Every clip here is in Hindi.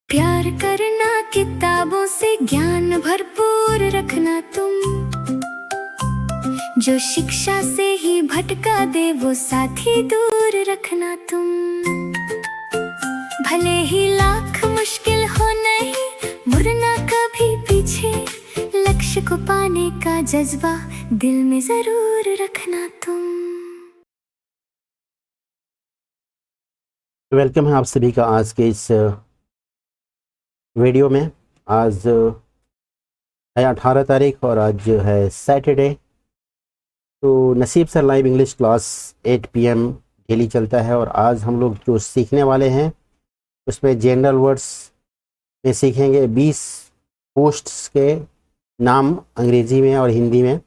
प्यार करना किताबों से, ज्ञान भरपूर रखना तुम। जो शिक्षा से ही भटका दे वो साथी दूर रखना तुम। भले ही लाख मुश्किल हो नहीं मुड़ना कभी पीछे, लक्ष्य को पाने का जज्बा दिल में जरूर रखना तुम। वेलकम है आप सभी का आज के इस वीडियो में। आज है 18 तारीख और आज है सैटरडे। तो नसीब sir live English class 8 PM daily चलता है और आज हम लोग जो सीखने वाले हैं उसमें जनरल वर्ड्स में सीखेंगे 20 पोस्ट्स के नाम अंग्रेज़ी में और हिंदी में,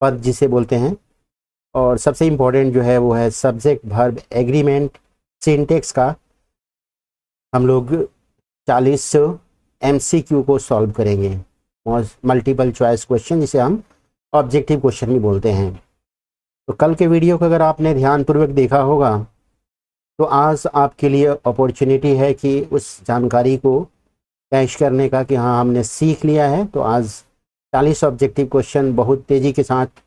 पद जिसे बोलते हैं। और सबसे इम्पोर्टेंट जो है वो है सब्जेक्ट वर्ब एग्रीमेंट सिंटेक्स का हम लोग 40 MCQ को सॉल्व करेंगे, मल्टीपल चॉइस क्वेश्चन जिसे हम ऑब्जेक्टिव क्वेश्चन भी बोलते हैं। तो कल के वीडियो को अगर आपने ध्यानपूर्वक देखा होगा तो आज आपके लिए अपॉर्चुनिटी है कि उस जानकारी को कैश करने का कि हाँ हमने सीख लिया है। तो आज 40 ऑब्जेक्टिव क्वेश्चन बहुत तेज़ी के साथ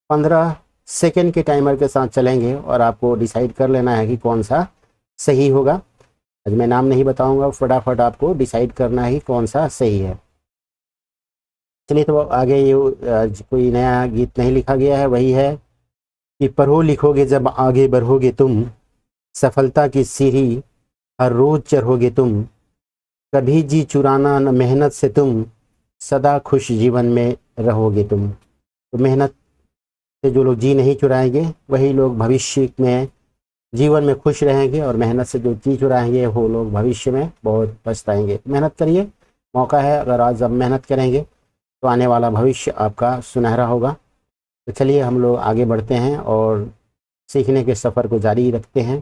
15 सेकेंड के टाइमर के साथ चलेंगे और आपको डिसाइड कर लेना है कि कौन सा सही होगा। आज मैं नाम नहीं बताऊंगा, फटाफट आपको डिसाइड करना है कौन सा सही है। चलिए तो आगे ये कोई नया गीत नहीं लिखा गया है, वही है कि पढ़ो लिखोगे जब आगे बढ़ोगे तुम, सफलता की सीढ़ी हर रोज चढ़ोगे तुम, कभी जी चुराना न मेहनत से तुम, सदा खुश जीवन में रहोगे तुम। तो मेहनत से जो लोग जी नहीं चुराएंगे वही लोग भविष्य में जीवन में खुश रहेंगे और मेहनत से जो जी चुराएंगे वो लोग भविष्य में बहुत पछताएंगे। मेहनत करिए, मौका है, अगर आज आप मेहनत करेंगे तो आने वाला भविष्य आपका सुनहरा होगा। तो चलिए हम लोग आगे बढ़ते हैं और सीखने के सफ़र को जारी रखते हैं।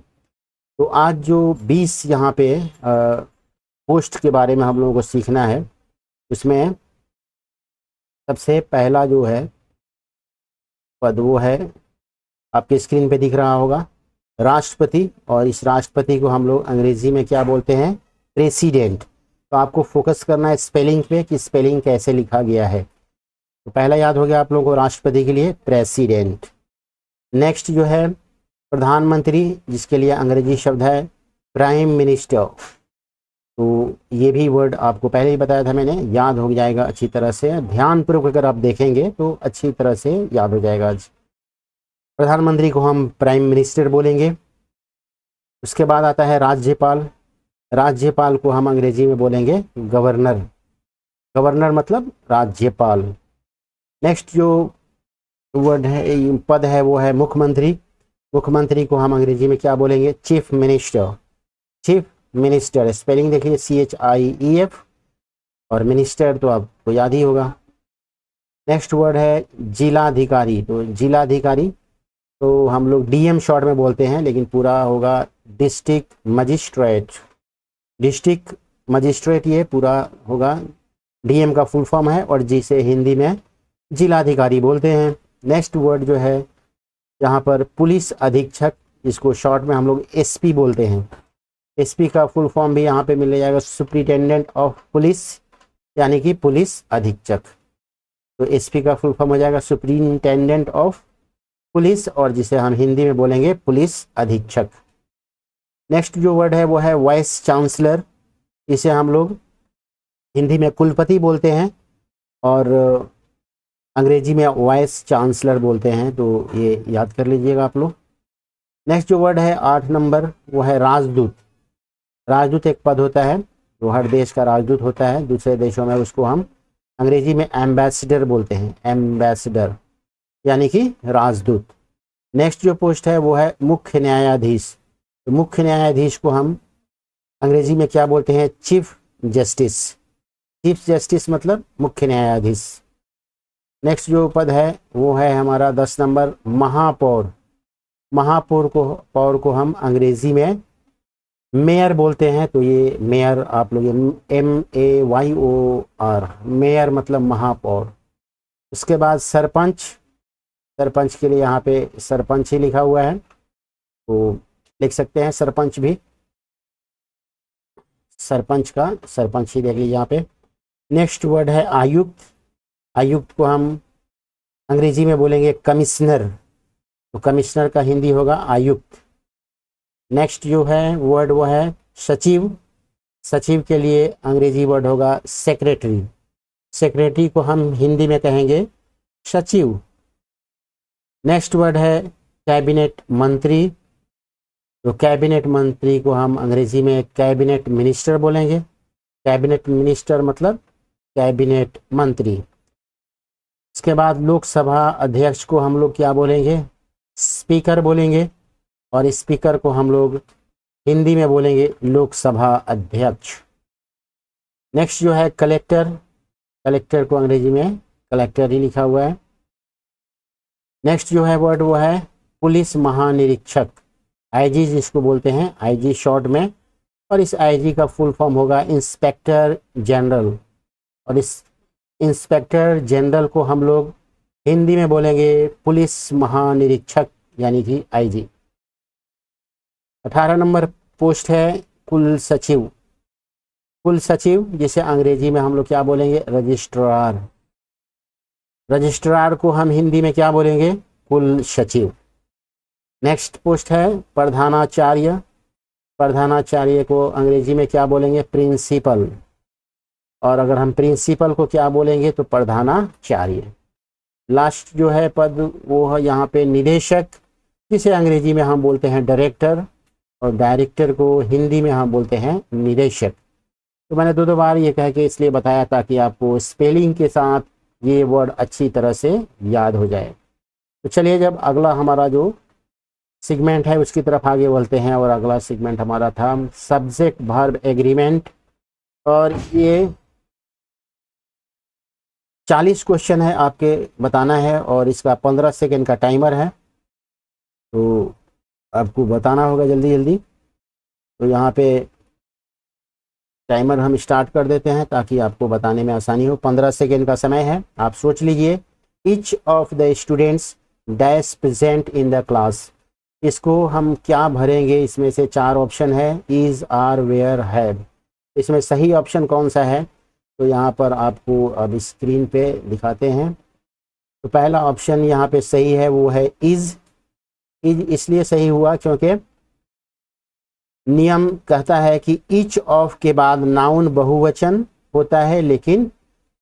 तो आज जो 20 यहाँ पे पोस्ट के बारे में हम लोगों को सीखना है, उसमें सबसे पहला जो है पद वो है आपके स्क्रीन पे दिख रहा होगा, राष्ट्रपति। और इस राष्ट्रपति को हम लोग अंग्रेजी में क्या बोलते हैं? प्रेसिडेंट। तो आपको फोकस करना है स्पेलिंग पे कि स्पेलिंग कैसे लिखा गया है। तो पहला याद हो गया आप लोगों को राष्ट्रपति के लिए प्रेसिडेंट। नेक्स्ट जो है प्रधानमंत्री, जिसके लिए अंग्रेजी शब्द है प्राइम मिनिस्टर। तो ये भी वर्ड आपको पहले ही बताया था मैंने, याद हो जाएगा अच्छी तरह से, ध्यानपूर्वक अगर आप देखेंगे तो अच्छी तरह से याद हो जाएगा। आज प्रधानमंत्री को हम प्राइम मिनिस्टर बोलेंगे। उसके बाद आता है राज्यपाल। राज्यपाल को हम अंग्रेजी में बोलेंगे गवर्नर। गवर्नर मतलब राज्यपाल। नेक्स्ट जो वर्ड है, पद है, वो है मुख्यमंत्री। मुख्यमंत्री को हम अंग्रेजी में क्या बोलेंगे? Chief minister. Chief minister, spelling देखिए CHIEF, और मिनिस्टर तो आपको याद ही होगा। नेक्स्ट वर्ड है जिलाधिकारी। तो जिलाधिकारी तो हम लोग DM शॉर्ट में बोलते हैं, लेकिन पूरा होगा डिस्ट्रिक्ट मजिस्ट्रेट। डिस्ट्रिक्ट मजिस्ट्रेट ये पूरा होगा, DM का फुल फॉर्म है और जिसे हिंदी में जिलाधिकारी बोलते हैं। नेक्स्ट वर्ड जो है यहाँ पर पुलिस अधीक्षक, इसको शॉर्ट में हम लोग SP बोलते हैं। SP का फुल फॉर्म भी यहाँ पे मिल जाएगा सुप्रिटेंडेंट ऑफ पुलिस, यानी कि पुलिस अधीक्षक। तो SP का फुल फॉर्म हो जाएगा सुप्रिटेंडेंट ऑफ पुलिस, और जिसे हम हिंदी में बोलेंगे पुलिस अधीक्षक। नेक्स्ट जो वर्ड है वो है वाइस चांसलर। इसे हम लोग हिंदी में कुलपति बोलते हैं और अंग्रेजी में वाइस चांसलर बोलते हैं। तो ये याद कर लीजिएगा आप लोग। नेक्स्ट जो वर्ड है 8 नंबर, वो है राजदूत। राजदूत एक पद होता है जो हर देश का राजदूत होता है दूसरे देशों में, उसको हम अंग्रेजी में एम्बेसडर बोलते हैं। एम्बेसडर यानी कि राजदूत। नेक्स्ट जो पोस्ट है वो है मुख्य न्यायाधीश। तो मुख्य न्यायाधीश को हम अंग्रेजी में क्या बोलते हैं? Chief justice. चीफ जस्टिस मतलब मुख्य न्यायाधीश। नेक्स्ट जो पद है वो है हमारा 10 नंबर, महापौर। महापौर को हम अंग्रेजी में मेयर बोलते हैं। तो ये मेयर आप लोग MAYOR, मेयर मतलब महापौर। उसके बाद सरपंच। सरपंच के लिए यहाँ पे सरपंच ही लिखा हुआ है, तो लिख सकते हैं सरपंच भी। सरपंच का, सरपंच ही देख लीजिए यहाँ पे। नेक्स्ट वर्ड है आयुक्त। आयुक्त को हम अंग्रेजी में बोलेंगे कमिश्नर, तो कमिश्नर का हिंदी होगा आयुक्त। नेक्स्ट जो है वर्ड वो है सचिव। सचिव के लिए अंग्रेजी वर्ड होगा सेक्रेटरी। सेक्रेटरी को हम हिंदी में कहेंगे सचिव। नेक्स्ट वर्ड है कैबिनेट मंत्री। तो कैबिनेट मंत्री को हम अंग्रेजी में कैबिनेट मिनिस्टर बोलेंगे। कैबिनेट मिनिस्टर मतलब कैबिनेट मंत्री। इसके बाद लोकसभा अध्यक्ष को हम लोग क्या बोलेंगे, स्पीकर बोलेंगे, और स्पीकर को हम लोग हिंदी में बोलेंगे लोकसभा अध्यक्ष। नेक्स्ट जो है कलेक्टर। कलेक्टर को अंग्रेजी में कलेक्टर ही लिखा हुआ है। नेक्स्ट जो है वर्ड वो है पुलिस महानिरीक्षक, आईजी जिसको बोलते हैं, आईजी शॉर्ट में, और इस आईजी का फुल फॉर्म होगा इंस्पेक्टर जनरल, और इस इंस्पेक्टर जनरल को हम लोग हिंदी में बोलेंगे पुलिस महानिरीक्षक यानी कि आईजी। 18 नंबर पोस्ट है कुल सचिव। कुल सचिव जिसे अंग्रेजी में हम लोग क्या बोलेंगे, रजिस्ट्रार। रजिस्ट्रार को हम हिंदी में क्या बोलेंगे, कुल सचिव। नेक्स्ट पोस्ट है प्रधानाचार्य। प्रधानाचार्य को अंग्रेजी में क्या बोलेंगे, प्रिंसिपल, और अगर हम प्रिंसिपल को क्या बोलेंगे तो प्रधानाचार्य। लास्ट जो है पद वो है यहाँ पे निदेशक, जिसे अंग्रेजी में हम बोलते हैं डायरेक्टर, और डायरेक्टर को हिंदी में हम बोलते हैं निदेशक। तो मैंने दो बार ये कह के इसलिए बताया ताकि आपको स्पेलिंग के साथ ये वर्ड अच्छी तरह से याद हो जाए। तो चलिए जब अगला हमारा जो सेगमेंट है उसकी तरफ आगे बढ़ते हैं, और अगला सेगमेंट हमारा था सब्जेक्ट वर्ब एग्रीमेंट, और ये 40 क्वेश्चन है आपके बताना है, और इसका 15 सेकेंड का टाइमर है, तो आपको बताना होगा जल्दी जल्दी। तो यहाँ पे टाइमर हम स्टार्ट कर देते हैं ताकि आपको बताने में आसानी हो। 15 सेकेंड का समय है, आप सोच लीजिए। Each of the students dash present in the class, इसको हम क्या भरेंगे, इसमें से 4 ऑप्शन है, इज, आर, वेयर, हैव। इसमें सही ऑप्शन कौन सा है, तो यहाँ पर आपको अब स्क्रीन पे दिखाते हैं। तो पहला ऑप्शन यहाँ पे सही है, वो है इज। इज इसलिए सही हुआ क्योंकि नियम कहता है कि ईच ऑफ के बाद नाउन बहुवचन होता है, लेकिन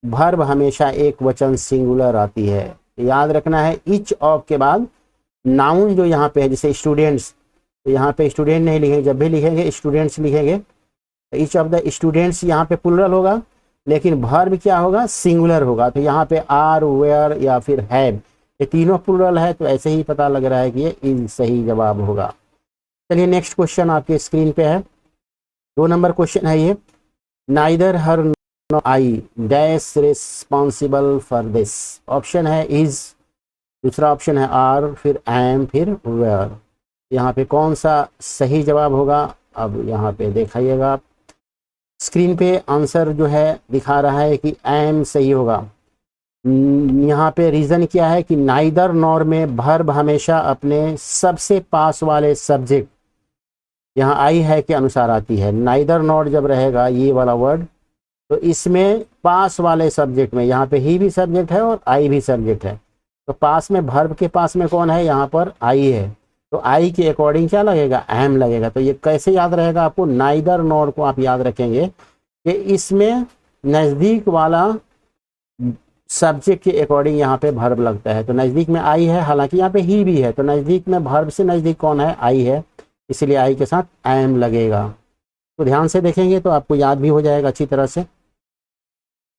वर्ब हमेशा एक वचन सिंगुलर आती है। याद रखना है ईच ऑफ के बाद नाउन जो यहाँ पे है, जैसे स्टूडेंट्स, तो यहाँ पे स्टूडेंट नहीं लिखेंगे, जब भी लिखेंगे स्टूडेंट्स लिखेंगे। तो ईच ऑफ द स्टूडेंट्स यहाँ पे प्लुरल होगा, लेकिन वर्ब क्या होगा, सिंगुलर होगा। तो यहाँ पे आर, वेयर या फिर हैव, ये तीनों प्लुरल है, तो ऐसे ही पता लग रहा है कि ये इज सही जवाब होगा। चलिए नेक्स्ट क्वेश्चन आपके स्क्रीन पे है, 2 नंबर क्वेश्चन है ये। Neither her nor I dash responsible for this. Option है इज, दूसरा ऑप्शन है आर, फिर एम, फिर वेयर। यहाँ पे कौन सा सही जवाब होगा, अब यहाँ पे दिखाइएगा आप स्क्रीन पे। आंसर जो है दिखा रहा है कि एम सही होगा। यहाँ पे रीज़न क्या है कि नाइदर नॉर में वर्ब हमेशा अपने सबसे पास वाले सब्जेक्ट, यहाँ आई है के अनुसार आती है। नाइदर नॉर जब रहेगा ये वाला वर्ड, तो इसमें पास वाले सब्जेक्ट में, यहाँ पे ही भी सब्जेक्ट है और आई भी सब्जेक्ट है, तो पास में वर्ब के पास में कौन है, यहाँ पर आई है, तो आई के अकॉर्डिंग क्या लगेगा, एम लगेगा। तो ये कैसे याद रहेगा आपको, नाइदर नॉर को आप याद रखेंगे कि इसमें नज़दीक वाला सब्जेक्ट के अकॉर्डिंग यहाँ पे वर्ब लगता है। तो नज़दीक में आई है, हालांकि यहाँ पे ही भी है, तो नज़दीक में वर्ब से नज़दीक कौन है, आई है, इसलिए आई के साथ एम लगेगा। तो ध्यान से देखेंगे तो आपको याद भी हो जाएगा अच्छी तरह से।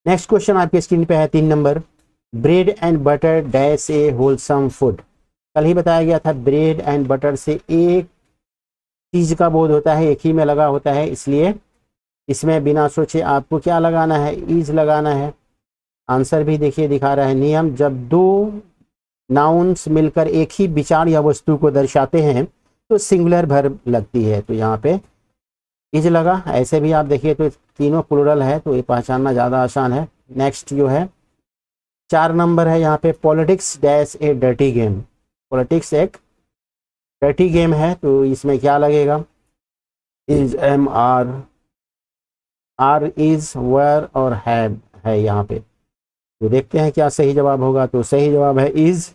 नेक्स्ट क्वेश्चन आपके स्क्रीन पे है 3 number. Bread and butter dash A wholesome food. कल ही बताया गया था ब्रेड एंड बटर से एक चीज़ का बोध होता है, एक ही में लगा होता है, इसलिए इसमें बिना सोचे आपको क्या लगाना है, इज लगाना है। आंसर भी देखिए दिखा रहा है। नियम, जब 2 नाउन्स मिलकर एक ही विचार या वस्तु को दर्शाते हैं तो सिंगुलर वर्ब लगती है, तो यहाँ पे इज लगा। ऐसे भी आप देखिए तो तीनों प्लुरल है, तो ये पहचानना ज़्यादा आसान है। नेक्स्ट जो है 4 नंबर है, यहाँ पे politics dash a dirty game. Politics एक डर्टी गेम है, तो इसमें क्या लगेगा, is, am, are, are, is, were और हैव है यहाँ पे। तो देखते हैं क्या सही जवाब होगा। तो सही जवाब है इज।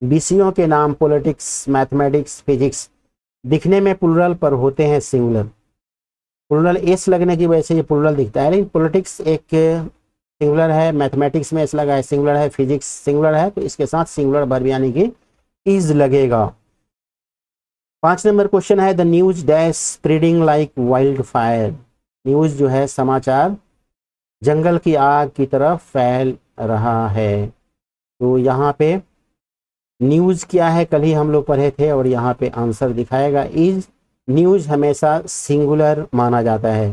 विषयों के नाम पॉलिटिक्स, मैथमेटिक्स, फिजिक्स दिखने में प्लुरल पर होते हैं सिंगुलर। प्लुरल एस लगने की वजह से ये प्लुरल दिखता है, लेकिन पॉलिटिक्स एक सिंगुलर है, मैथमेटिक्स में एस लगा है सिंगुलर है, फिजिक्स सिंगुलर है, तो इसके साथ सिंगुलर वर्ब यानी कि इज लगेगा। 5 नंबर क्वेश्चन है the news dash spreading like wild fire. News जो है समाचार जंगल की आग की तरफ फैल रहा है। तो यहाँ पे न्यूज क्या है कल ही हम लोग पढ़े थे और यहाँ पे आंसर दिखाएगा इज। न्यूज हमेशा सिंगुलर माना जाता है,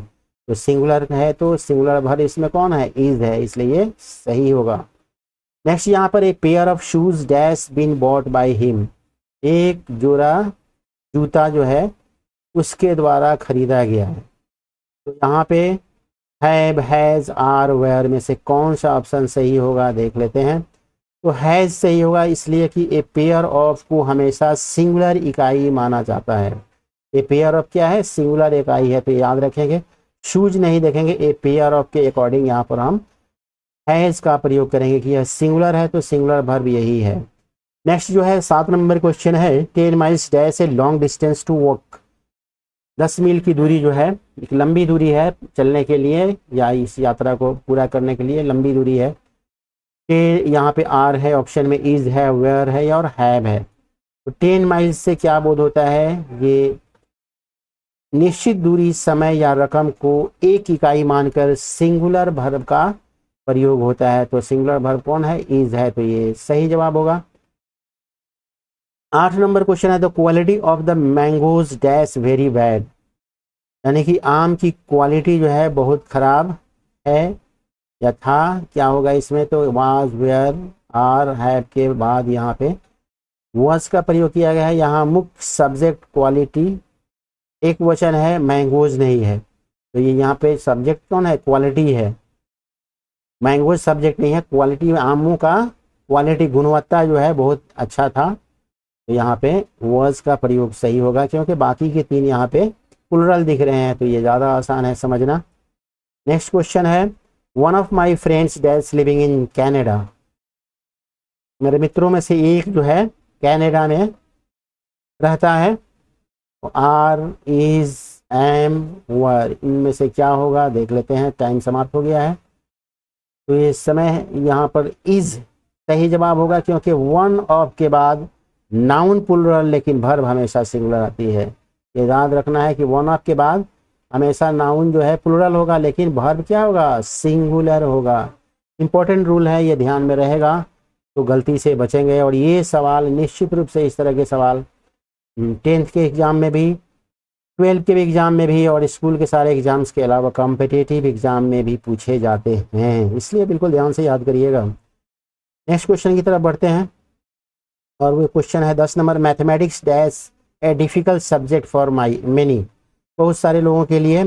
तो सिंगुलर है तो सिंगुलर भर इसमें कौन है, इज है, इसलिए ये सही होगा। नेक्स्ट यहाँ पर एक pair of shoes dash been bought by him. एक जोड़ा जूता जो है उसके द्वारा खरीदा गया है। तो यहाँ पे हैव, हैज, आर, वेयर में से कौन सा ऑप्शन सही होगा देख लेते हैं। तो हैज सही होगा, इसलिए कि ए पेयर ऑफ को हमेशा सिंगुलर इकाई माना जाता है। ए पेयर ऑफ क्या है, सिंगुलर इकाई है, तो याद रखेंगे। शूज नहीं देखेंगे, ए पेयर ऑफ के अकॉर्डिंग यहाँ पर हम हैज का प्रयोग करेंगे कि यह सिंगुलर है, तो सिंगुलर वर्ब यही है। नेक्स्ट जो है 7 नंबर क्वेश्चन है 10 miles dash a long distance to walk. 10 मील की दूरी जो है एक लंबी दूरी है चलने के लिए या इस यात्रा को पूरा करने के लिए लंबी दूरी है। के यहाँ पे आर है, ऑप्शन में इज है, वेयर है और हैव है। तो 10 माइल्स से क्या बोध होता है, ये निश्चित दूरी, समय या रकम को एक इकाई मानकर सिंगुलर वर्ब का प्रयोग होता है। तो सिंगुलर वर्ब कौन है, इज है, तो ये सही जवाब होगा। 8 नंबर क्वेश्चन है the quality of the mangoes dash very bad. यानी कि आम की क्वालिटी जो है बहुत खराब है या था, क्या होगा इसमें, तो वाज, वेयर, आर, हैव के बाद यहाँ पे वाज का प्रयोग किया गया है। यहाँ मुख्य सब्जेक्ट क्वालिटी एक वचन है, मैंगोज नहीं है, तो ये यहाँ पे सब्जेक्ट कौन है, क्वालिटी है। मैंगोज सब्जेक्ट नहीं है, क्वालिटी आमों का क्वालिटी गुणवत्ता जो है बहुत अच्छा था, तो यहाँ पे वाज का प्रयोग सही होगा, क्योंकि बाकी के 3 यहाँ पे प्लुरल दिख रहे हैं, तो ये ज़्यादा आसान है समझना। नेक्स्ट क्वेश्चन है one of my friends dash living in Canada. मेरे मित्रों में से एक जो है कैनेडा में रहता है। आर, इज, एम, वर इनमें से क्या होगा देख लेते हैं, टाइम समाप्त हो गया है। तो ये समय यहाँ पर इज सही जवाब होगा, क्योंकि वन ऑफ के बाद नाउन प्लुरल लेकिन वर्ब हमेशा सिंगुलर आती है। ये याद रखना है कि वन ऑफ के बाद हमेशा नाउन जो है प्लुरल होगा लेकिन वर्ब क्या होगा, सिंगुलर होगा। इंपॉर्टेंट रूल है, ये ध्यान में रहेगा तो गलती से बचेंगे। और ये सवाल निश्चित रूप से इस तरह के सवाल 10th के एग्ज़ाम में भी, 12th के भी एग्ज़ाम में भी और स्कूल के सारे एग्ज़ाम्स के अलावा कॉम्पिटिटिव एग्ज़ाम में भी पूछे जाते हैं, इसलिए बिल्कुल ध्यान से याद करिएगा। नेक्स्ट क्वेश्चन की तरफ बढ़ते हैं और वो क्वेश्चन है 10 number mathematics dash A difficult subject for my many. बहुत सारे लोगों के लिए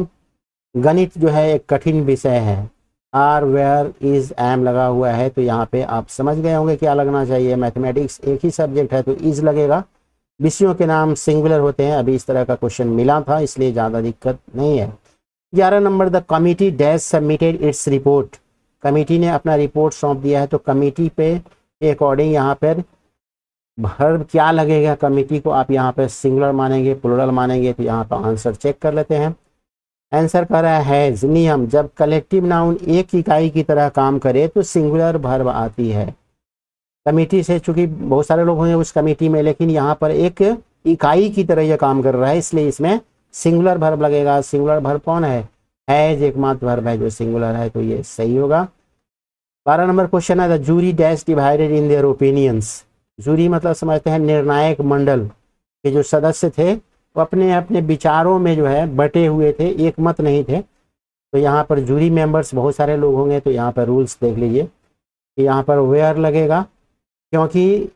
गणित जो है एक कठिन विषय है। आर, वेयर, इज, एम लगा हुआ है, तो यहाँ पे आप समझ गए होंगे क्या लगना चाहिए। मैथमेटिक्स एक ही सब्जेक्ट है तो इज लगेगा। विषयों के नाम सिंगुलर होते हैं, अभी इस तरह का क्वेश्चन मिला था इसलिए ज़्यादा दिक्कत नहीं है। 11 number the committee dash submitted its report. Committee ने अपना रिपोर्ट सौंप दिया है, तो कमिटी पे अकॉर्डिंग यहाँ पर वर्ब क्या लगेगा, कमिटी को आप यहाँ पे सिंगुलर मानेंगे, प्लुरल मानेंगे, तो यहाँ पर आंसर चेक कर लेते हैं। आंसर कर रहा है हैज। नियम, जब कलेक्टिव नाउन एक इकाई की तरह काम करे तो सिंगुलर वर्ब आती है। कमेटी से चूंकि बहुत सारे लोग होंगे उस कमेटी में, लेकिन यहाँ पर एक इकाई की तरह यह काम कर रहा है, इसलिए इसमें सिंगुलर वर्ब लगेगा। सिंगुलर वर्ब कौन है, हैज एकमात्र वर्ब है जो सिंगुलर है, तो ये सही होगा। 12 नंबर क्वेश्चन है the jury dash divided in their opinions. Jury मतलब समझते हैं निर्णायक मंडल के जो सदस्य थे वो अपने अपने विचारों में जो है बटे हुए थे, एक मत नहीं थे। तो यहाँ पर जूरी मेंबर्स बहुत सारे लोग होंगे, तो यहाँ पर रूल्स देख लीजिए कि यहाँ पर वेयर लगेगा, क्योंकि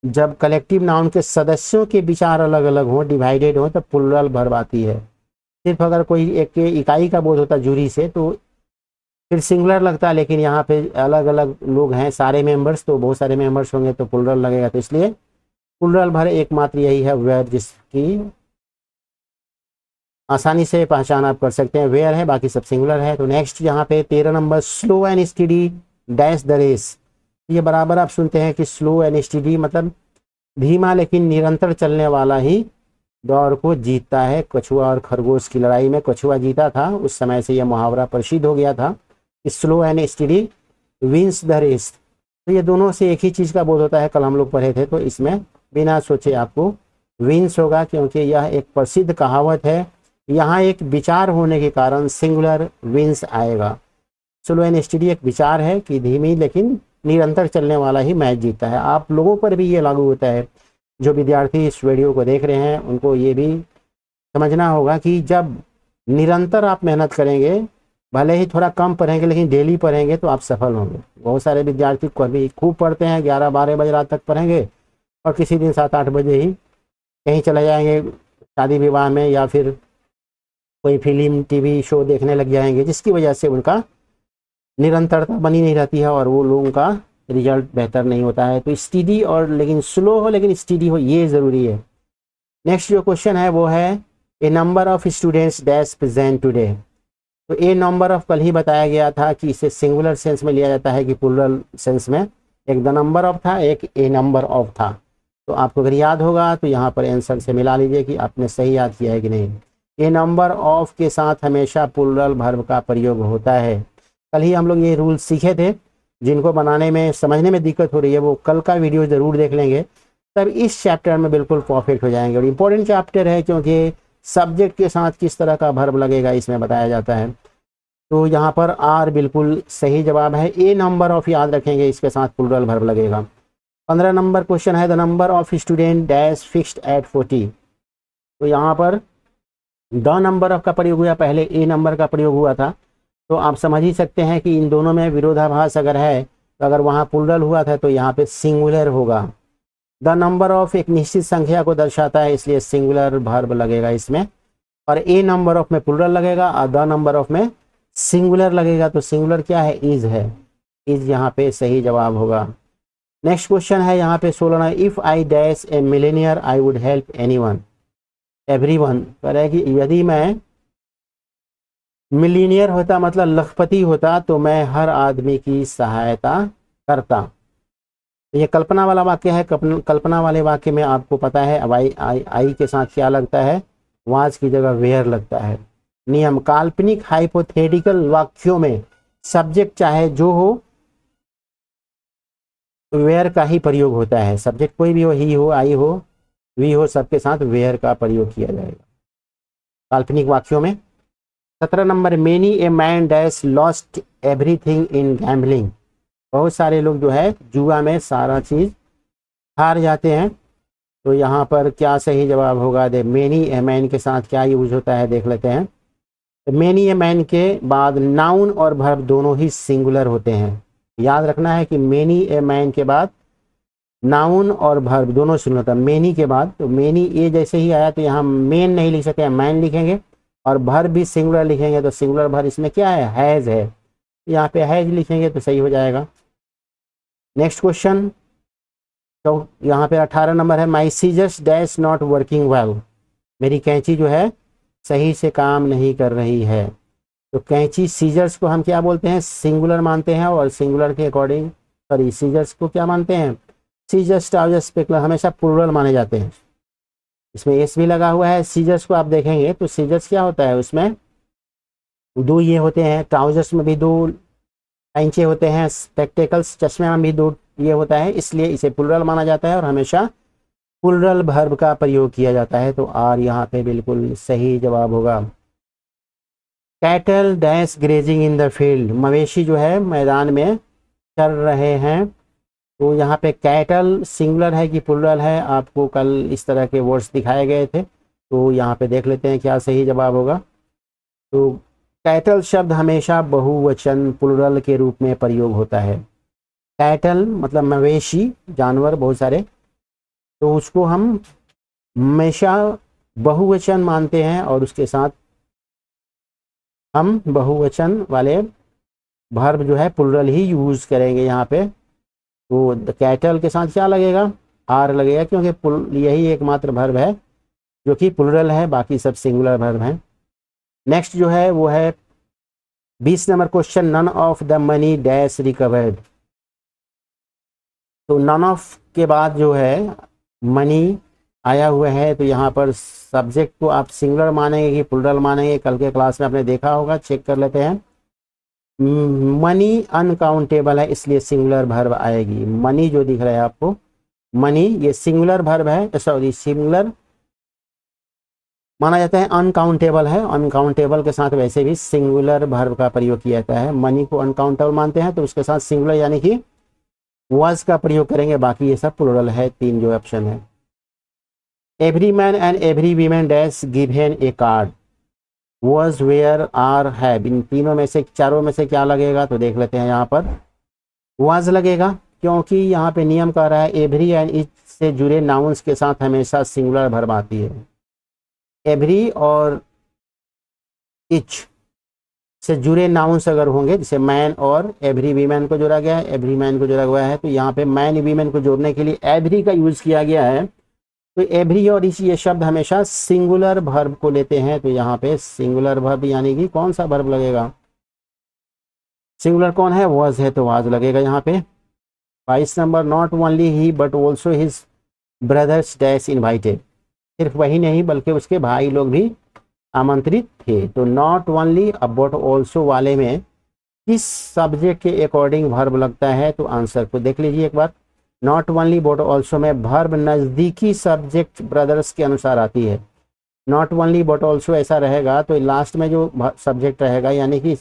जब कलेक्टिव नाउन के सदस्यों के विचार अलग अलग हों, डिवाइडेड हों, तो प्लुरल वर्ब आती है। सिर्फ अगर कोई एक इकाई का बोध होता जूरी से तो फिर सिंगुलर लगता, लेकिन यहाँ पे अलग अलग लोग हैं सारे मेंबर्स, तो बहुत सारे मेंबर्स होंगे तो प्लुरल लगेगा, तो इसलिए प्लुरल वर्ब एकमात्र यही है वेयर जिसकी आसानी से पहचान आप कर सकते हैं, वेयर है, बाकी सब सिंगुलर है। तो नेक्स्ट यहाँ पे 13 number, slow and steady dash the race. ये बराबर आप सुनते हैं कि स्लो एंड स्टडी मतलब धीमा लेकिन निरंतर चलने वाला ही दौड़ को जीतता है। कछुआ और खरगोश की लड़ाई में कछुआ जीता था, उस समय से यह मुहावरा प्रसिद्ध हो गया था, slow and steady wins the race. तो ये दोनों से एक ही चीज़ का बोध होता है, कल हम लोग पढ़े थे। तो इसमें बिना सोचे आपको विंस होगा, क्योंकि यह एक प्रसिद्ध कहावत है। यहाँ एक विचार होने के कारण सिंगुलर विंस आएगा। स्लो एंड स्टडी एक विचार है कि धीमी लेकिन निरंतर चलने वाला ही मैच जीतता है। आप लोगों पर भी ये लागू होता है। जो विद्यार्थी इस वीडियो को देख रहे हैं उनको ये भी समझना होगा कि जब निरंतर आप मेहनत करेंगे, भले ही थोड़ा कम पढ़ेंगे लेकिन डेली पढ़ेंगे, तो आप सफल होंगे। बहुत सारे विद्यार्थी कभी खूब पढ़ते हैं, 11-12 बजे रात तक पढ़ेंगे और किसी दिन 7-8 बजे ही कहीं चले जाएंगे शादी विवाह में, या फिर कोई फिल्म टीवी शो देखने लग जाएंगे, जिसकी वजह से उनका निरंतरता बनी नहीं रहती है और वो लोगों का रिजल्ट बेहतर नहीं होता है। तो स्टडी और लेकिन स्लो हो लेकिन स्टडी हो, ये ज़रूरी है। नेक्स्ट जो क्वेश्चन है वो है a number of students dash present today. तो ए नंबर ऑफ कल ही बताया गया था कि इसे सिंगुलर सेंस में लिया जाता है कि प्लूरल सेंस में। एक द नंबर ऑफ था, एक ए नंबर ऑफ था। तो आपको अगर याद होगा तो यहाँ पर आंसर से मिला लीजिए कि आपने सही याद किया है कि नहीं। ए नंबर ऑफ के साथ हमेशा प्लूरल वर्ब का प्रयोग होता है। कल ही हम लोग ये रूल सीखे थे। जिनको बनाने में समझने में दिक्कत हो रही है वो कल का वीडियो ज़रूर देख लेंगे, तब इस चैप्टर में बिल्कुल परफेक्ट हो जाएंगे। और इम्पोर्टेंट चैप्टर है क्योंकि सब्जेक्ट के साथ किस तरह का वर्ब लगेगा इसमें बताया जाता है। तो यहाँ पर आर बिल्कुल सही जवाब है। ए नंबर ऑफ याद रखेंगे, इसके साथ प्लूरल वर्ब लगेगा। 15 नंबर क्वेश्चन है the number of student dash fixed at 40। तो यहाँ पर द नंबर ऑफ का प्रयोग हुआ, पहले ए नंबर का प्रयोग हुआ था। तो आप समझ ही सकते हैं कि इन दोनों में विरोधाभास अगर है, तो अगर वहाँ प्लूरल हुआ था तो यहाँ पे सिंगुलर होगा। द नंबर ऑफ एक निश्चित संख्या को दर्शाता है, इसलिए सिंगुलर वर्ब लगेगा इसमें। और ए नंबर ऑफ में प्लूरल लगेगा और द नंबर ऑफ में सिंगुलर लगेगा। तो सिंगुलर क्या है, इज है। इज यहाँ पे सही जवाब होगा। नेक्स्ट क्वेश्चन है यहाँ पे 16, if I dash A Millionaire I would help anyone everyone. कह रहा है कि यदि मैं मिलीनियर होता मतलब लखपति होता तो मैं हर आदमी की सहायता करता। ये कल्पना वाला वाक्य है। कल्पना वाले वाक्य में आपको पता है अब आई के साथ क्या लगता है, वाज की जगह वेयर लगता है। नियम, काल्पनिक हाइपोथेटिकल वाक्यों में सब्जेक्ट चाहे जो हो वेयर का ही प्रयोग होता है। सब्जेक्ट कोई भी हो, ही हो, आई हो, वी हो, सबके साथ वेयर का प्रयोग किया जाएगा काल्पनिक वाक्यों में। 17 number, many a man dash lost everything in gambling. बहुत सारे लोग जो है जुआ में सारा चीज़ हार जाते हैं। तो यहाँ पर क्या सही जवाब होगा, दे मेनी ए मैन के साथ क्या यूज होता है देख लेते हैं। तो मेनी ए मैन के बाद नाउन और वर्ब दोनों ही सिंगुलर होते हैं। याद रखना है कि मेनी ए मैन के बाद नाउन और वर्ब दोनों सिंगुलर होता है। मेनी के बाद तो मेनी ए जैसे ही आया तो यहाँ मेन नहीं लिख सकते, मैन लिखेंगे। और भर भी सिंगुलर लिखेंगे तो सिंगुलर भर इसमें क्या है, हैज़ है। यहाँ पे हैज़ लिखेंगे तो सही हो जाएगा। नेक्स्ट क्वेश्चन, तो यहाँ पे 18 नंबर है, my scissors dash not working well. मेरी कैंची जो है सही से काम नहीं कर रही है। तो कैंची, सीजर्स को हम क्या बोलते हैं, सिंगुलर मानते हैं। और सिंगुलर के अकॉर्डिंग सीजर्स को क्या मानते हैं, सीजर्स, ट्राउजर्स, पिकलर हमेशा प्लूरल माने जाते हैं। इसमें एस भी लगा हुआ है। सीजर्स को आप देखेंगे तो सीजर्स क्या होता है, उसमें दो ये होते हैं। ट्राउजर्स में भी दो कैंचे होते हैं। स्पेक्टेकल्स, चश्मे में भी दो ये होता है, इसलिए इसे प्लूरल माना जाता है और हमेशा प्लूरल वर्ब का प्रयोग किया जाता है। तो आर यहाँ पे बिल्कुल सही जवाब होगा। Cattle dash grazing in the field. मवेशी जो है मैदान में चल रहे हैं। तो यहाँ पे कैटल सिंगुलर है कि प्लूरल है, आपको कल इस तरह के वर्ड्स दिखाए गए थे। तो यहाँ पे देख लेते हैं क्या सही जवाब होगा। तो कैटल शब्द हमेशा बहुवचन प्लूरल के रूप में प्रयोग होता है। कैटल मतलब मवेशी, जानवर बहुत सारे, तो उसको हम हमेशा बहुवचन मानते हैं और उसके साथ हम बहुवचन वाले वर्ब जो है प्लूरल ही यूज़ करेंगे यहाँ पे। तो कैटल के साथ क्या लगेगा, आर लगेगा, क्योंकि यही एकमात्र वर्ब है जो कि प्लूरल है, बाकी सब सिंगुलर वर्ब हैं। नेक्स्ट जो है वो है 20 number question, none of the money dash recovered. तो नन ऑफ के बाद जो है मनी आया हुआ है, तो यहाँ पर सब्जेक्ट को आप सिंगुलर मानेंगे कि प्लूरल मानेंगे, कल के क्लास में आपने देखा होगा, चेक कर लेते हैं। मनी अनकाउंटेबल है इसलिए सिंगुलर वर्ब आएगी। मनी जो दिख रहा है आपको, मनी ये सिंगुलर वर्ब है, सॉरी सिंगुलर माना जाता है, अनकाउंटेबल है, अनकाउंटेबल के साथ वैसे भी सिंगुलर वर्ब का प्रयोग किया जाता है। मनी को अनकाउंटेबल मानते हैं तो उसके साथ सिंगुलर यानी कि वाज का प्रयोग करेंगे, बाकी ये सब प्लूरल है, 3 जो ऑप्शन है। Every man and every women dash given a card, was, where, are, have, इन तीनों में से, चारों में से क्या लगेगा, तो देख लेते हैं। यहाँ पर वाज लगेगा, क्योंकि यहाँ पे नियम कह रहा है एवरी एंड ईच से जुड़े नाउन्स के साथ हमेशा सिंगुलर वर्ब आती है। एवरी और ईच से जुड़े नाउन्स अगर होंगे, जैसे मैन और एवरी वीमेन को जोड़ा गया है, एवरी मैन को जोड़ा हुआ है, तो यहाँ पे मैन वीमेन को जोड़ने के लिए एवरी का यूज किया गया है। तो एवरी और इस ये शब्द हमेशा सिंगुलर वर्ब को लेते हैं, तो यहाँ पे सिंगुलर वर्ब यानी कि कौन सा वर्ब लगेगा, सिंगुलर कौन है, वाज है, तो वाज लगेगा यहाँ पे। 22 number, not only he but also his brothers dash invited, सिर्फ वही नहीं बल्कि उसके भाई लोग भी आमंत्रित थे। तो नॉट ओनली बट ऑल्सो वाले में किस सब्जेक्ट के अकॉर्डिंग वर्ब लगता है, तो आंसर को देख लीजिए एक बार। नॉट ओनली बट ऑल्सो में वर्ब नज़दीकी सब्जेक्ट ब्रदर्स के अनुसार आती है। नॉट ओनली बट ऑल्सो ऐसा रहेगा तो लास्ट में जो सब्जेक्ट रहेगा यानी कि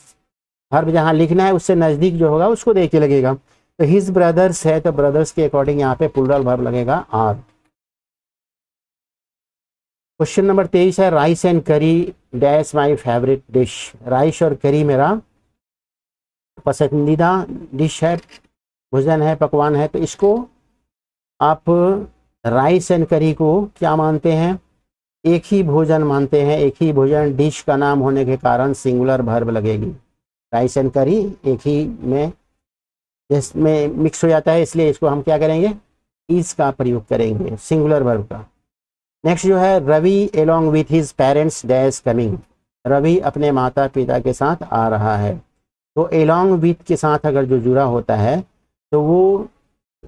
वर्ब जहाँ लिखना है उससे नज़दीक जो होगा उसको देख के लगेगा। तो हिज ब्रदर्स है तो ब्रदर्स के अकॉर्डिंग यहाँ पे प्लूरल वर्ब लगेगा आर। क्वेश्चन नंबर 23 है, राइस एंड करी dash my favourite dish, rice और करी मेरा पसंदीदा डिश है, भोजन है, पकवान है। तो इसको आप राइस एंड करी को क्या मानते हैं, एक ही भोजन मानते हैं, एक ही भोजन, डिश का नाम होने के कारण सिंगुलर वर्ब लगेगी। राइस एंड करी एक ही में इसमें मिक्स हो जाता है, इसलिए इसको हम क्या करेंगे, इज का प्रयोग करेंगे सिंगुलर वर्ब का। नेक्स्ट जो है, Ravi along with his parents dash coming, Ravi अपने माता पिता के साथ आ रहा है। तो एलोंग विथ के साथ अगर जो जुड़ा होता है तो वो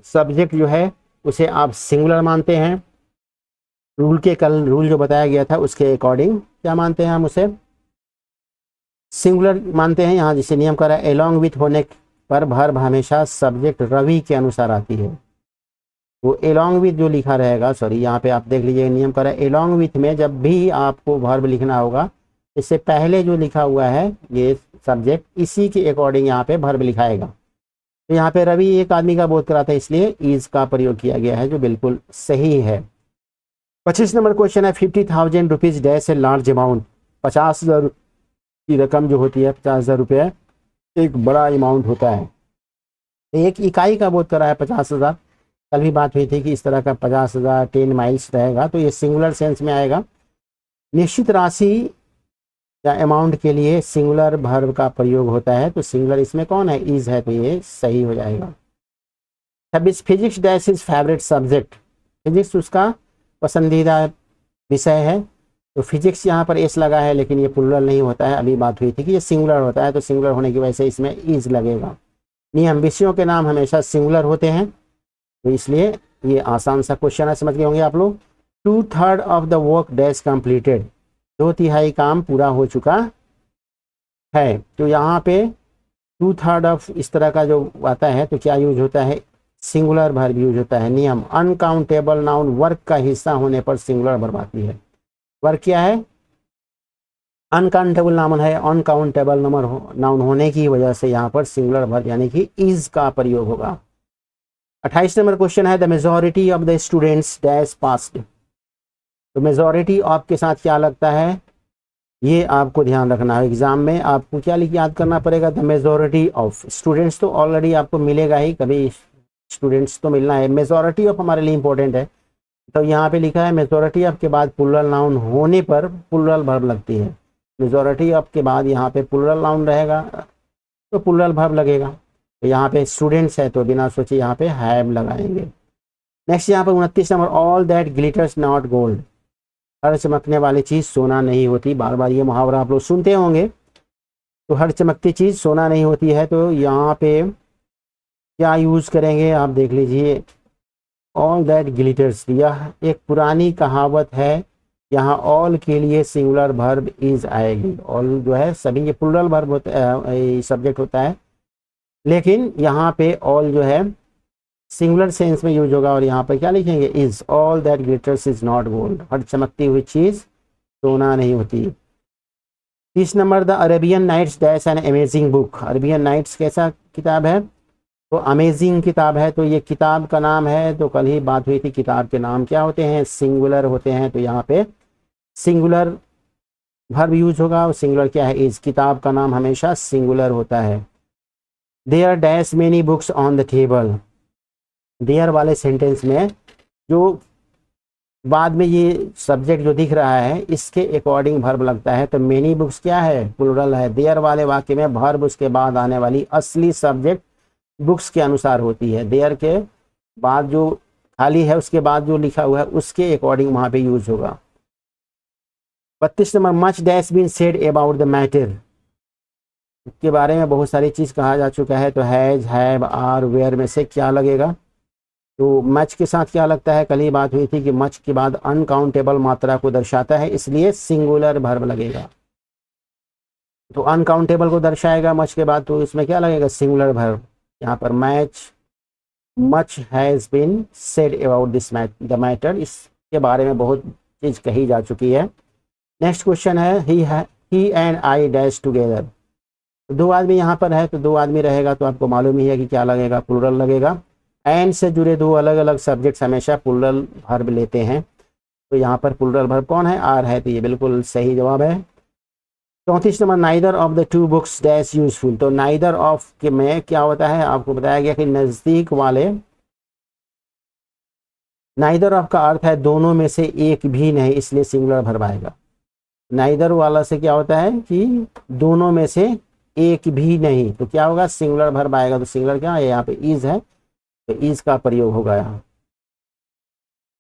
सब्जेक्ट जो है उसे आप सिंगुलर मानते हैं। रूल के कल रूल जो बताया गया था उसके अकॉर्डिंग क्या मानते हैं, हम उसे सिंगुलर मानते हैं। यहाँ जिसे नियम कर रहा है एलोंग विथ होने पर वर्ब हमेशा सब्जेक्ट रवि के अनुसार आती है। वो एलोंग विथ जो लिखा रहेगा, सॉरी यहाँ पे आप देख लीजिए, नियम कर रहा है एलोंग विथ में जब भी आपको वर्ब लिखना होगा इससे पहले जो लिखा हुआ है ये सब्जेक्ट इसी के अकॉर्डिंग यहाँ पे वर्ब लिखाएगा। तो यहाँ पे रवि एक आदमी का बोध कराता है इसलिए इज का प्रयोग किया गया है, जो बिल्कुल सही है। 25 नंबर क्वेश्चन है, 50,000 rupees dash a large amount, 50,000 की रकम जो होती है, 50,000 रुपये एक बड़ा अमाउंट होता है। एक इकाई का बोध करा है 50,000, कल भी बात हुई थी कि इस तरह का 50,000 10 माइल्स रहेगा, तो ये सिंगुलर सेंस में आएगा। निश्चित राशि या अमाउंट के लिए सिंगुलर वर्ब का प्रयोग होता है, तो सिंगुलर इसमें कौन है, इज है, तो ये सही हो जाएगा। 26 physics dash is favourite subject, physics उसका पसंदीदा विषय है। तो फिजिक्स यहाँ पर एस लगा है लेकिन ये प्लूरल नहीं होता है, अभी बात हुई थी कि ये सिंगुलर होता है, तो सिंगुलर होने की वजह से इसमें इज लगेगा। नियम, विषयों के नाम हमेशा सिंगुलर होते हैं, तो इसलिए ये आसान सा क्वेश्चन है, समझ गए होंगे आप लोग। 2/3 of the work dash completed, 2/3 काम पूरा हो चुका है। तो यहाँ पे 2/3 ऑफ इस तरह का जो आता है तो क्या यूज होता है, सिंगुलर वर्ब यूज होता है। नियम, अनकाउंटेबल नाउन वर्क का हिस्सा होने पर सिंगुलर वर्ब आती है। वर्क क्या है, अनकाउंटेबल नाउन है, अनकाउंटेबल नाउन होने की वजह से यहाँ पर सिंगुलर वर्ब यानी कि इज का प्रयोग होगा। 28 नंबर क्वेश्चन है, the majority of the students dash passed, तो मेजॉरिटी ऑफ के साथ क्या लगता है ये आपको ध्यान रखना है। एग्जाम में आपको क्या याद करना पड़ेगा, द मेजॉरिटी ऑफ स्टूडेंट्स तो ऑलरेडी आपको मिलेगा ही, कभी स्टूडेंट्स तो मिलना है, मेजॉरिटी ऑफ हमारे लिए इंपॉर्टेंट है। तो यहाँ पे लिखा है मेजॉरिटी ऑफ के बाद प्लूरल नाउन होने पर प्लूरल वर्ब लगती है। मेजॉरिटी ऑफ के बाद यहाँ पे प्लूरल नाउन रहेगा तो प्लूरल वर्ब लगेगा। तो यहाँ पे स्टूडेंट्स है तो बिना सोचे यहाँ पे हैव लगाएंगे। नेक्स्ट यहाँ पर 29 number, all that glitters not gold, हर चमकने वाली चीज़ सोना नहीं होती। बार बार ये मुहावरा आप लोग सुनते होंगे। तो हर चमकती चीज़ सोना नहीं होती है। तो यहाँ पे क्या यूज़ करेंगे आप देख लीजिए, ऑल दैट ग्लिटर्स। यह एक पुरानी कहावत है। यहाँ ऑल के लिए सिंगुलर वर्ब इज आएगी। ऑल जो है सभी, ये प्लूरल वर्ब होता है, सब्जेक्ट होता है, लेकिन यहाँ पे ऑल जो है सिंगुलर सेंस में यूज होगा। और यहाँ पर क्या लिखेंगे, is. All that glitters is not gold. हर चमकती हुई चीज़ सोना नहीं होती। 30 number, the Arabian Nights dash an amazing book. Arabian Nights कैसा किताब है, तो अमेजिंग किताब है। तो ये किताब का नाम है। तो कल ही बात हुई थी, किताब के नाम क्या होते हैं, सिंगुलर होते हैं। तो यहाँ पे सिंगुलर वर्ब यूज होगा और सिंगुलर क्या है, इज। किताब का नाम हमेशा सिंगुलर होता है। There dash many books on the table. There वाले सेंटेंस में जो बाद में ये सब्जेक्ट जो दिख रहा है इसके अकॉर्डिंग वर्ब लगता है। तो मेनी बुक्स क्या है, प्लूरल है। देयर वाले वाक्य में वर्ब उसके बाद आने वाली असली सब्जेक्ट बुक्स के अनुसार होती है। देयर के बाद जो खाली है उसके बाद जो लिखा हुआ है उसके अकॉर्डिंग वहाँ पे यूज होगा। 32 number, much dash been said about the matter. के बारे में बहुत सारी चीज़ कहा जा चुका है। तो हैज, हैव, आर, वेयर में से क्या लगेगा, तो मच के साथ क्या लगता है, कल ही बात हुई थी कि मच के बाद अनकाउंटेबल मात्रा को दर्शाता है, इसलिए सिंगुलर वर्ब लगेगा। तो अनकाउंटेबल को दर्शाएगा मच के बाद, तो इसमें क्या लगेगा, सिंगुलर वर्ब। यहाँ पर much has been said about this the matter. इसके बारे में बहुत चीज़ कही जा चुकी है। नेक्स्ट क्वेश्चन है, ही एंड आई डैश टुगेदर। दो आदमी यहाँ पर है, तो दो आदमी रहेगा तो आपको मालूम ही है कि क्या लगेगा, प्लूरल लगेगा। एंड से जुड़े दो अलग अलग सब्जेक्ट्स हमेशा प्लूरल वर्ब लेते हैं। तो यहाँ पर प्लूरल वर्ब कौन है, आर है। तो ये बिल्कुल सही जवाब है। 34 number, neither of the two books dash useful. तो नाइदर ऑफ के में क्या होता है, आपको बताया गया कि नज़दीक वाले। नाइदर ऑफ का अर्थ है दोनों में से एक भी नहीं, इसलिए सिंगुलर वर्ब आएगा। नाइदर वाला से क्या होता है कि दोनों में से एक भी नहीं, तो क्या होगा, सिंगुलर वर्ब आएगा। तो सिंगुलर क्या है, यहाँ पे इज है, तो इज का प्रयोग होगा यहाँ।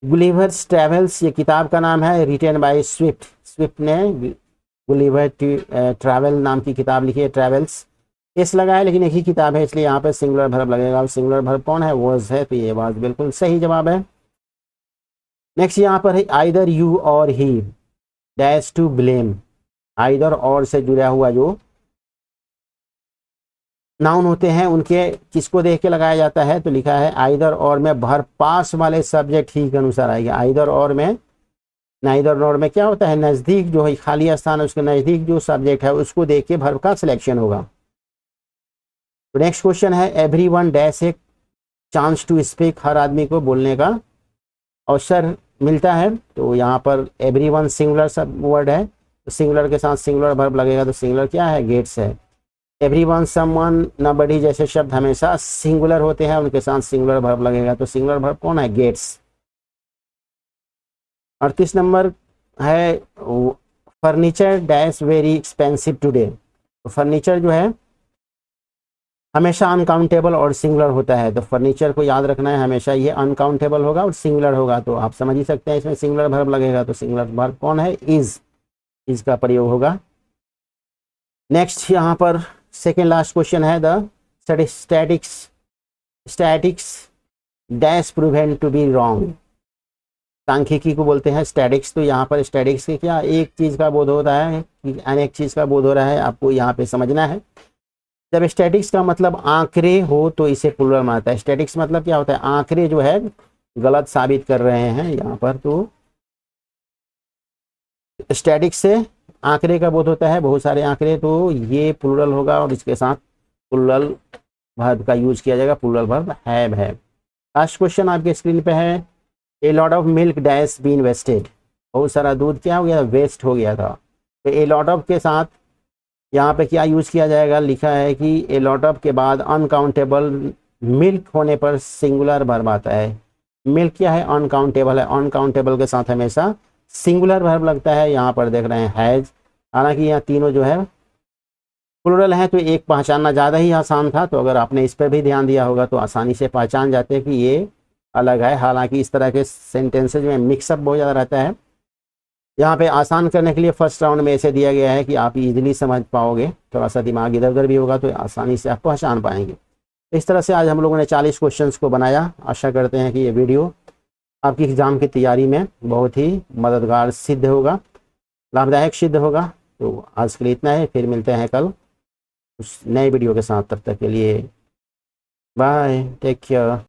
गुलिवर्स ट्रेवल्स, ये किताब का नाम है, रिटेन बाय स्विफ्ट। स्विफ्ट ने गुलिवर ट्रैवल नाम की किताब लिखी है। ट्रेवल्स एस लगा है, लेकिन एक ही किताब है इसलिए यहाँ पे सिंगुलर वर्ब लगेगा। और सिंगुलर वर्ब कौन है, वाज है। तो ये वाज बिल्कुल सही जवाब है। नेक्स्ट यहाँ पर है, आइदर यू और he dash to blame. Either और से जुड़ा हुआ जो नाउन होते हैं उनके किसको देख के लगाया जाता है, तो लिखा है आइदर और में वर्ब पास वाले सब्जेक्ट ही के अनुसार आएगा। आइदर और में, नाइदर और में क्या होता है, नज़दीक जो है खाली स्थान है उसके नज़दीक जो सब्जेक्ट है उसको देख के वर्ब का सिलेक्शन होगा। तो नेक्स्ट क्वेश्चन है, everyone dash a chance to speak. हर आदमी को बोलने का अवसर मिलता है। तो यहाँ पर एवरीवन सिंगुलर सब वर्ड है, तो सिंगुलर के साथ सिंगुलर वर्ब लगेगा। तो सिंगुलर क्या है, गेट्स है। एवरीवन, समवन, नबडी जैसे शब्द हमेशा सिंगुलर होते हैं, उनके साथ सिंगुलर वर्ब लगेगा। तो सिंगुलर वर्ब कौन है, गेट्स। 38 नंबर है, furniture dash very expensive today. तो फर्नीचर जो है हमेशा अनकाउंटेबल और सिंगुलर होता है। तो फर्नीचर को याद रखना है, हमेशा ये अनकाउंटेबल होगा और सिंगुलर होगा। तो आप समझ ही सकते हैं इसमें सिंगुलर वर्ब लगेगा। तो सिंगुलर वर्ब कौन है, इज का प्रयोग होगा। नेक्स्ट यहाँ पर सेकेंड लास्ट क्वेश्चन है, the statics dash proven to be wrong. सांख्यिकी को बोलते हैं स्टैटिक्स। तो यहाँ पर स्टैटिक्स के क्या, एक चीज़ का बोध हो रहा है कि अनेक चीज़ का बोध हो रहा है, आपको यहाँ पे समझना है। जब स्टैटिक्स का मतलब आंकड़े हो तो इसे प्लूरल में आता है। स्टैटिक्स मतलब क्या होता है, आंकड़े जो है गलत साबित कर रहे हैं यहाँ पर। तो स्टैटिक्स से आंकड़े का बोध होता है, बहुत सारे आंकड़े, तो ये प्लूरल होगा और इसके साथ प्लूरल वर्ब का यूज किया जाएगा। प्लूरल वर्ब हैव है। लास्ट क्वेश्चन आपके स्क्रीन पे है, a lot of milk dash been wasted. बहुत सारा दूध क्या हो गया, वेस्ट हो गया था। तो ए लॉट ऑफ के साथ यहाँ पे क्या यूज किया जाएगा, लिखा है कि ए लॉट ऑफ के बाद अनकाउंटेबल मिल्क होने पर सिंगुलर वर्ब आता है। मिल्क क्या है, अनकाउंटेबल है। अनकाउंटेबल के साथ हमेशा सिंगुलर वर्ब लगता है। यहाँ पर देख रहे हैं हैज, हालांकि यहाँ तीनों जो है प्लूरल है, तो एक पहचानना ज़्यादा ही आसान था। तो अगर आपने इस पर भी ध्यान दिया होगा तो आसानी से पहचान जाते हैं कि ये अलग है। हालांकि इस तरह के सेंटेंसेज में मिक्सअप बहुत ज़्यादा रहता है। यहाँ पे आसान करने के लिए फर्स्ट राउंड में ऐसे दिया गया है कि आप इजीली समझ पाओगे, थोड़ा सा दिमाग इधर उधर भी होगा तो आसानी से आप पहचान पाएंगे। इस तरह से आज हम लोगों ने 40 क्वेश्चंस को बनाया। आशा करते हैं कि ये वीडियो आपकी एग्ज़ाम की तैयारी में बहुत ही मददगार सिद्ध होगा, लाभदायक सिद्ध होगा। तो आज के लिए इतना है, फिर मिलते हैं कल उस नए वीडियो के साथ। तब तक के लिए बाय, टेक केयर।